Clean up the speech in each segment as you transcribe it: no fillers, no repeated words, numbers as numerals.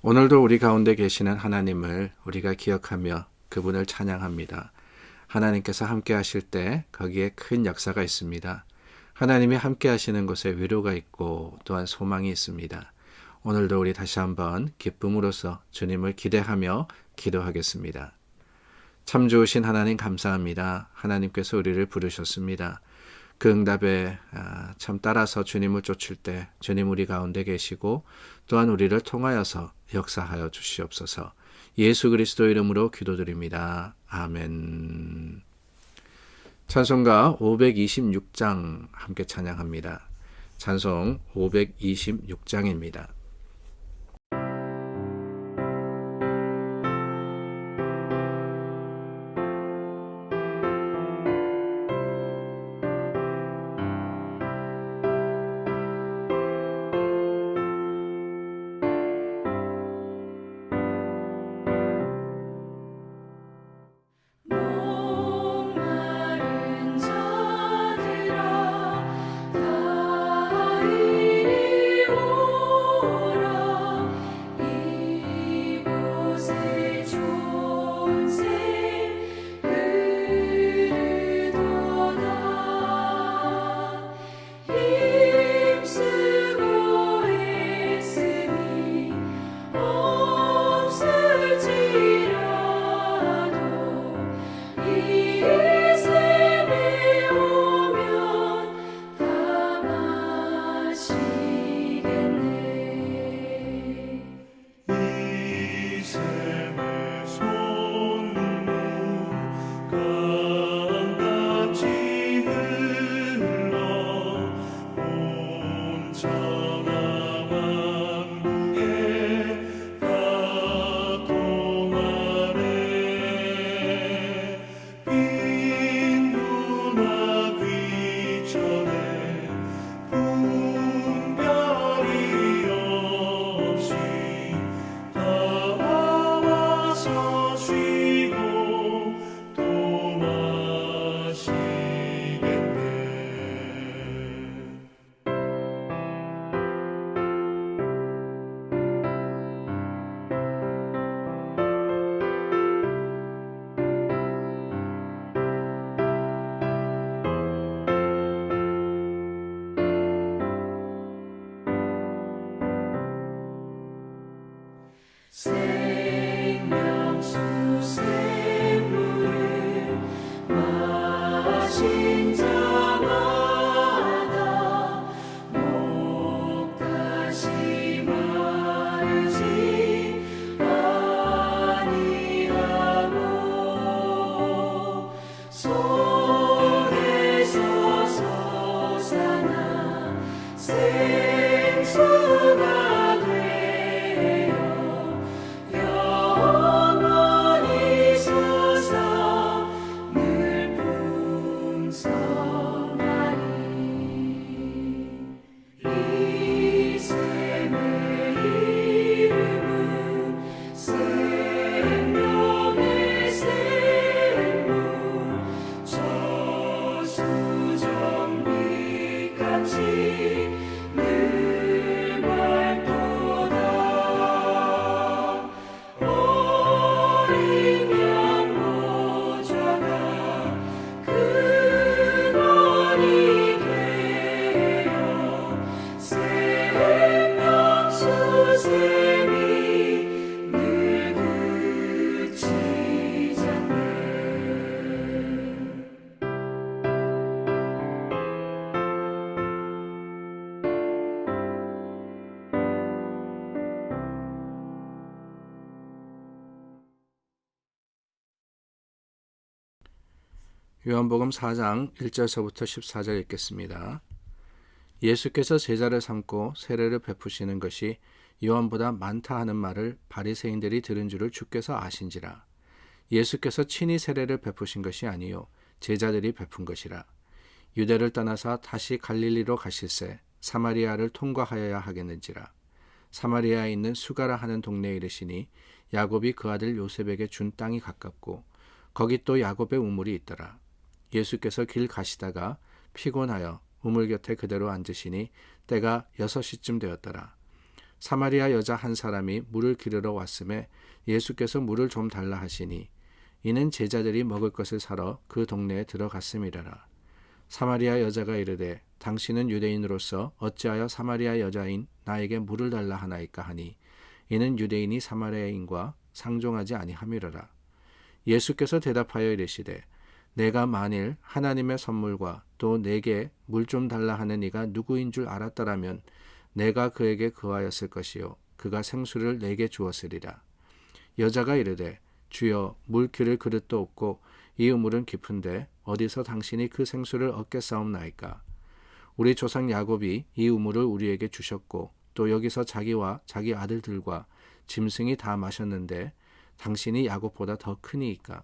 오늘도 우리 가운데 계시는 하나님을 우리가 기억하며 그분을 찬양합니다. 하나님께서 함께 하실 때 거기에 큰 역사가 있습니다. 하나님이 함께 하시는 곳에 위로가 있고 또한 소망이 있습니다. 오늘도 우리 다시 한번 기쁨으로써 주님을 기대하며 기도하겠습니다. 참 좋으신 하나님 감사합니다. 하나님께서 우리를 부르셨습니다. 그 응답에 참 따라서 주님을 쫓을 때 주님 우리 가운데 계시고 또한 우리를 통하여서 역사하여 주시옵소서. 예수 그리스도 이름으로 기도드립니다. 아멘. 찬송가 526장 함께 찬양합니다. 찬송 526장입니다. 목마른 자들아 다 이리 오라 이곳에 좋은 샘 흐르도다 힘쓰고 애쓰니 없을지라도 이 샘에 오면 다 마시겠네. 이 샘의 솟는 강같이 흘러 온 천하 만국에 다 통하네. 빈부나 귀천에 분별이 없이 다 와서 쉬고 또 마시겠네. 생명수 샘물을 마신 자마다 목 다시 마르지 아니하고 손에서 솟아나 생수가 되어 영원히 솟아 늘 풍성하리. 이 샘의 이름은 생명의 샘물 저수정빛같이 늘 맑도다. 어린 양 모자가 근원이 되어 생명수 샘이 늘 그치지 않네. 요한복음 4장 1절서부터 14절 읽겠습니다. 예수께서 제자를 삼고 세례를 베푸시는 것이 요한보다 많다 하는 말을 바리새인들이 들은 줄을 주께서 아신지라. 예수께서 친히 세례를 베푸신 것이 아니요 제자들이 베푼 것이라. 유대를 떠나서 다시 갈릴리로 가실새 사마리아를 통과하여야 하겠는지라. 사마리아에 있는 수가라 하는 동네에 이르시니 야곱이 그 아들 요셉에게 준 땅이 가깝고 거기 또 야곱의 우물이 있더라. 예수께서 길 가시다가 피곤하여 우물 곁에 그대로 앉으시니 때가 6시쯤 되었더라. 사마리아 여자 한 사람이 물을 기르러 왔음에 예수께서 물을 좀 달라 하시니 이는 제자들이 먹을 것을 사러 그 동네에 들어갔음이라라. 사마리아 여자가 이르되 당신은 유대인으로서 어찌하여 사마리아 여자인 나에게 물을 달라 하나이까 하니 이는 유대인이 사마리아인과 상종하지 아니함이로라. 예수께서 대답하여 이르시되 내가 만일 하나님의 선물과 또 내게 물 좀 달라 하는 이가 누구인 줄 알았더라면 내가 그에게 구하였을 것이요 그가 생수를 내게 주었으리라. 여자가 이르되 주여 물 기를 그릇도 없고 이 우물은 깊은데 어디서 당신이 그 생수를 얻겠사옵나이까. 우리 조상 야곱이 이 우물을 우리에게 주셨고 또 여기서 자기와 자기 아들들과 짐승이 다 마셨는데 당신이 야곱보다 더 크니이까.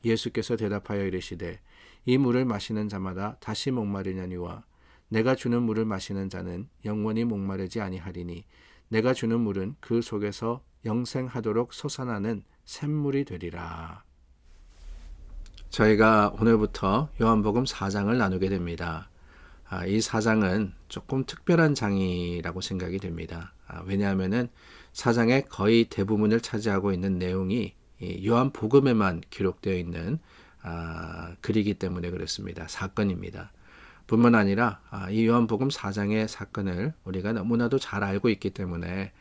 예수께서 대답하여 이르시되 이 물을 마시는 자마다 다시 목마르냐니와 내가 주는 물을 마시는 자는 영원히 목마르지 아니하리니 내가 주는 물은 그 속에서 영생하도록 솟아나는 샘물이 되리라. 저희가 오늘부터 요한복음 4장을 나누게 됩니다. 이 4장은 조금 특별한 장이라고 생각이 됩니다. 왜냐하면 4장의 거의 대부분을 차지하고 있는 내용이 요한복음에만 기록되어 있는 글이기 때문에 그렇습니다. 사건입니다. 뿐만 아니라 이 요한복음 4장의 사건을 우리가 너무나도 잘 알고 있기 때문에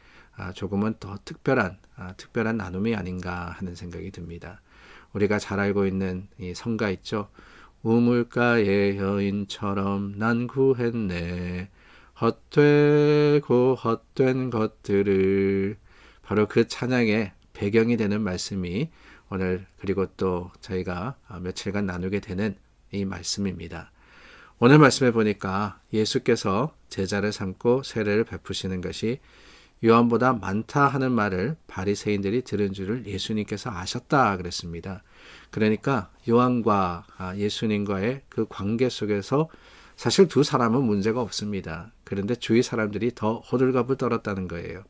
조금은 더 특별한 나눔이 아닌가 하는 생각이 듭니다. 우리가 잘 알고 있는 이 성가 있죠. 우물가의 여인처럼 난 구했네 헛되고 헛된 것들을. 바로 그 찬양의 배경이 되는 말씀이 오늘 그리고 또 저희가 며칠간 나누게 되는 이 말씀입니다. 오늘 말씀에 보니까 예수께서 제자를 삼고 세례를 베푸시는 것이 요한보다 많다 하는 말을 바리새인들이 들은 줄을 예수님께서 아셨다 그랬습니다. 그러니까 요한과 예수님과의 그 관계 속에서 사실 두 사람은 문제가 없습니다. 그런데 주위 사람들이 더 호들갑을 떨었다는 거예요.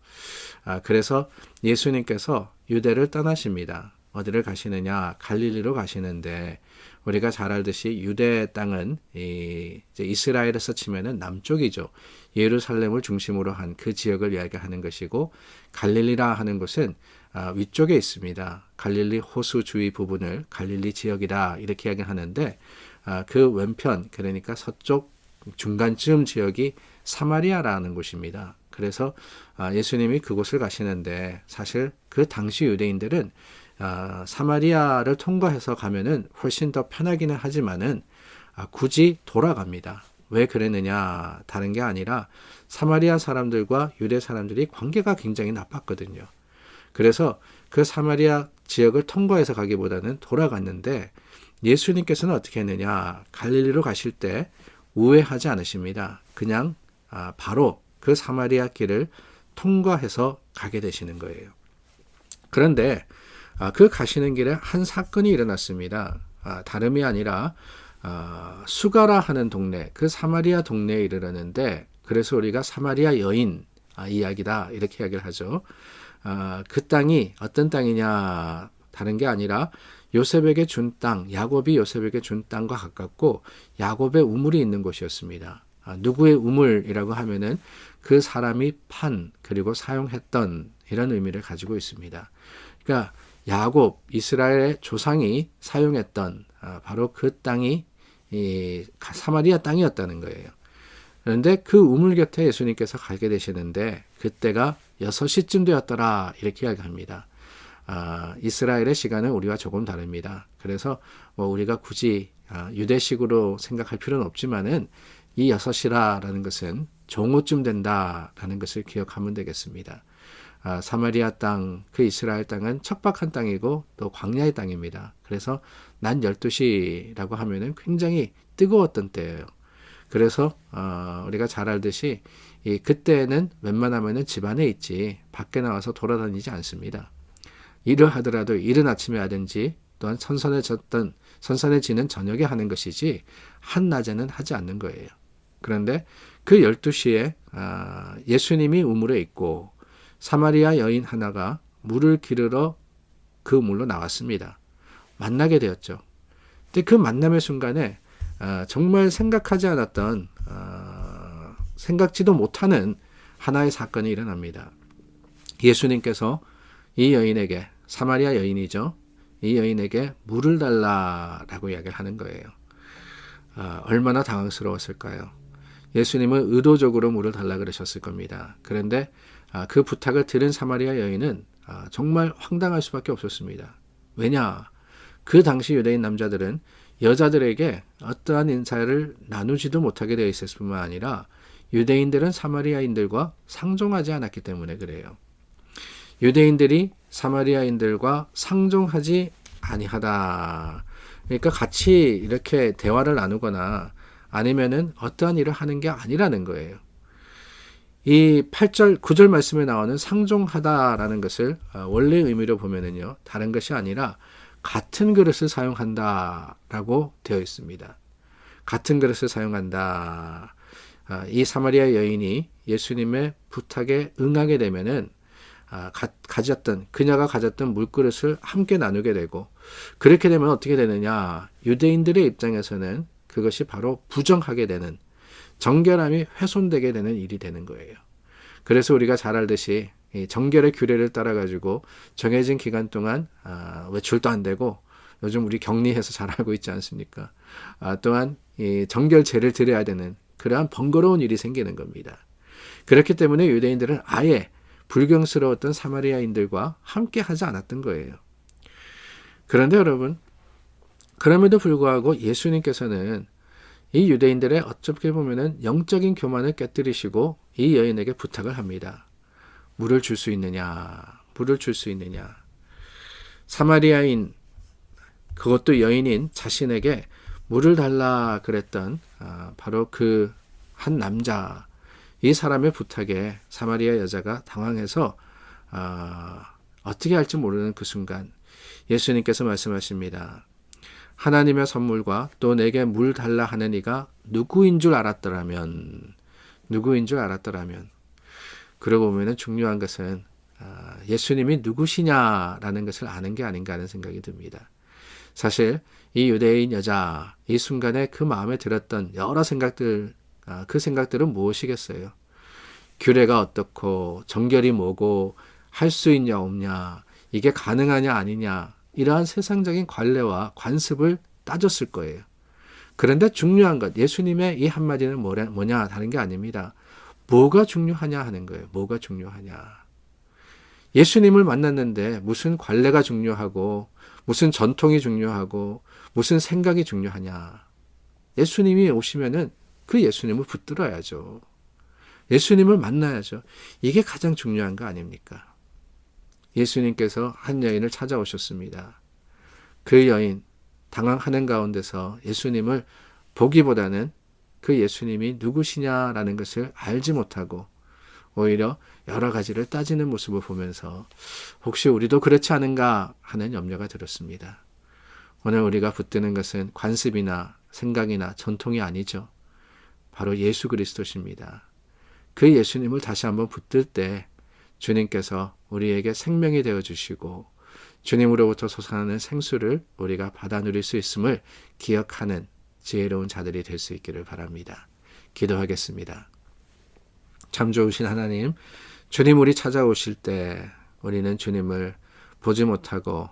그래서 예수님께서 유대를 떠나십니다. 어디를 가시느냐? 갈릴리로 가시는데 우리가 잘 알듯이 유대 땅은 이제 이스라엘에서 치면은 남쪽이죠. 예루살렘을 중심으로 한 그 지역을 이야기하는 것이고 갈릴리라 하는 곳은 위쪽에 있습니다. 갈릴리 호수 주위 부분을 갈릴리 지역이다 이렇게 이야기하는데 그 왼편 그러니까 서쪽 중간쯤 지역이 사마리아라는 곳입니다. 그래서 예수님이 그곳을 가시는데 사실 그 당시 유대인들은 사마리아를 통과해서 가면은 훨씬 더 편하기는 하지만은 굳이 돌아갑니다. 왜 그랬느냐? 다른 게 아니라 사마리아 사람들과 유대 사람들이 관계가 굉장히 나빴거든요. 그래서 그 사마리아 지역을 통과해서 가기보다는 돌아갔는데 예수님께서는 어떻게 했느냐? 갈릴리로 가실 때 우회하지 않으십니다. 그냥 바로 그 사마리아 길을 통과해서 가게 되시는 거예요. 그런데 그 가시는 길에 한 사건이 일어났습니다. 다름이 아니라 수가라 하는 동네, 그 사마리아 동네에 이르렀는데 그래서 우리가 사마리아 여인 이야기다 이렇게 이야기를 하죠. 그 땅이 어떤 땅이냐 다른 게 아니라 요셉에게 준 땅, 야곱이 요셉에게 준 땅과 가깝고 야곱의 우물이 있는 곳이었습니다. 누구의 우물이라고 하면은 그 사람이 판 그리고 사용했던 이런 의미를 가지고 있습니다. 그러니까 야곱, 이스라엘의 조상이 사용했던 바로 그 땅이 이 사마리아 땅이었다는 거예요. 그런데 그 우물 곁에 예수님께서 가게 되시는데 그때가 6시쯤 되었더라 이렇게 이야기합니다. 이스라엘의 시간은 우리와 조금 다릅니다. 그래서 뭐 우리가 굳이 유대식으로 생각할 필요는 없지만은 이 6시라는 것은 정오쯤 된다라는 것을 기억하면 되겠습니다. 사마리아 땅, 그 이스라엘 땅은 척박한 땅이고 또 광야의 땅입니다. 그래서 낮 12시라고 하면은 굉장히 뜨거웠던 때예요. 그래서 우리가 잘 알듯이 그때는 웬만하면은 집 안에 있지 밖에 나와서 돌아다니지 않습니다. 일을 하더라도 이른 아침에 하든지 또한 선선해지는 저녁에 하는 것이지 한낮에는 하지 않는 거예요. 그런데 그 12시에 예수님이 우물에 있고 사마리아 여인 하나가 물을 기르러 그 우물로 나왔습니다. 만나게 되었죠. 근데 그 만남의 순간에 정말 생각하지 않았던 생각지도 못하는 하나의 사건이 일어납니다. 예수님께서 이 여인에게, 사마리아 여인이죠, 이 여인에게 물을 달라라고 이야기를 하는 거예요. 얼마나 당황스러웠을까요? 예수님은 의도적으로 물을 달라 그러셨을 겁니다. 그런데 그 부탁을 들은 사마리아 여인은 정말 황당할 수밖에 없었습니다. 왜냐? 그 당시 유대인 남자들은 여자들에게 어떠한 인사를 나누지도 못하게 되어 있을 뿐만 아니라 유대인들은 사마리아인들과 상종하지 않았기 때문에 그래요. 유대인들이 사마리아인들과 상종하지 아니하다. 그러니까 같이 이렇게 대화를 나누거나 아니면은 어떠한 일을 하는 게 아니라는 거예요. 이 8절, 9절 말씀에 나오는 상종하다라는 것을 원래 의미로 보면은요, 다른 것이 아니라 같은 그릇을 사용한다라고 되어 있습니다. 같은 그릇을 사용한다. 이 사마리아 여인이 예수님의 부탁에 응하게 되면은 그녀가 가졌던 물그릇을 함께 나누게 되고, 그렇게 되면 어떻게 되느냐? 유대인들의 입장에서는 그것이 바로 부정하게 되는, 정결함이 훼손되게 되는 일이 되는 거예요. 그래서 우리가 잘 알듯이 이 정결의 규례를 따라 가지고 정해진 기간 동안 외출도 안 되고, 요즘 우리 격리해서 잘 알고 있지 않습니까? 또한 이 정결제를 드려야 되는 그러한 번거로운 일이 생기는 겁니다. 그렇기 때문에 유대인들은 아예 불경스러웠던 사마리아인들과 함께 하지 않았던 거예요. 그런데 여러분, 그럼에도 불구하고 예수님께서는 이 유대인들의 어떻게 보면은 영적인 교만을 깨뜨리시고 이 여인에게 부탁을 합니다. 물을 줄 수 있느냐? 물을 줄 수 있느냐? 사마리아인, 그것도 여인인 자신에게 물을 달라 그랬던 바로 그 한 남자, 이 사람의 부탁에 사마리아 여자가 당황해서 어떻게 할지 모르는 그 순간 예수님께서 말씀하십니다. 하나님의 선물과 또 내게 물 달라 하는 이가 누구인 줄 알았더라면, 누구인 줄 알았더라면. 그러고 보면 중요한 것은 예수님이 누구시냐라는 것을 아는 게 아닌가 하는 생각이 듭니다. 사실 이 유대인 여자, 이 순간에 그 마음에 들었던 여러 생각들, 그 생각들은 무엇이겠어요? 규례가 어떻고, 정결이 뭐고, 할 수 있냐 없냐, 이게 가능하냐 아니냐, 이러한 세상적인 관례와 관습을 따졌을 거예요. 그런데 중요한 것, 예수님의 이 한마디는 뭐냐, 다른 게 아닙니다. 뭐가 중요하냐 하는 거예요. 뭐가 중요하냐. 예수님을 만났는데 무슨 관례가 중요하고, 무슨 전통이 중요하고, 무슨 생각이 중요하냐. 예수님이 오시면은 그 예수님을 붙들어야죠. 예수님을 만나야죠. 이게 가장 중요한 거 아닙니까? 예수님께서 한 여인을 찾아오셨습니다. 그 여인, 당황하는 가운데서 예수님을 보기보다는 그 예수님이 누구시냐라는 것을 알지 못하고 오히려 여러 가지를 따지는 모습을 보면서 혹시 우리도 그렇지 않은가 하는 염려가 들었습니다. 오늘 우리가 붙드는 것은 관습이나 생각이나 전통이 아니죠. 바로 예수 그리스도십니다. 그 예수님을 다시 한번 붙들 때 주님께서 우리에게 생명이 되어주시고 주님으로부터 솟아나는 생수를 우리가 받아 누릴 수 있음을 기억하는 지혜로운 자들이 될 수 있기를 바랍니다. 기도하겠습니다. 참 좋으신 하나님, 주님 우리 찾아오실 때 우리는 주님을 보지 못하고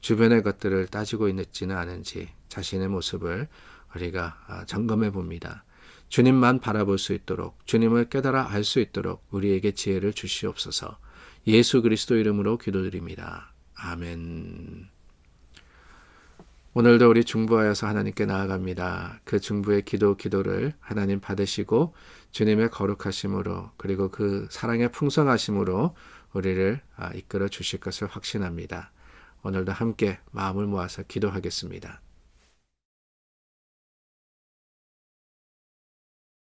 주변의 것들을 따지고 있지는 않은지 자신의 모습을 우리가 점검해 봅니다. 주님만 바라볼 수 있도록, 주님을 깨달아 알 수 있도록 우리에게 지혜를 주시옵소서. 예수 그리스도 이름으로 기도드립니다. 아멘. 오늘도 우리 중보하여서 하나님께 나아갑니다. 그 중보의 기도를 하나님 받으시고 주님의 거룩하심으로, 그리고 그 사랑의 풍성하심으로 우리를 이끌어 주실 것을 확신합니다. 오늘도 함께 마음을 모아서 기도하겠습니다.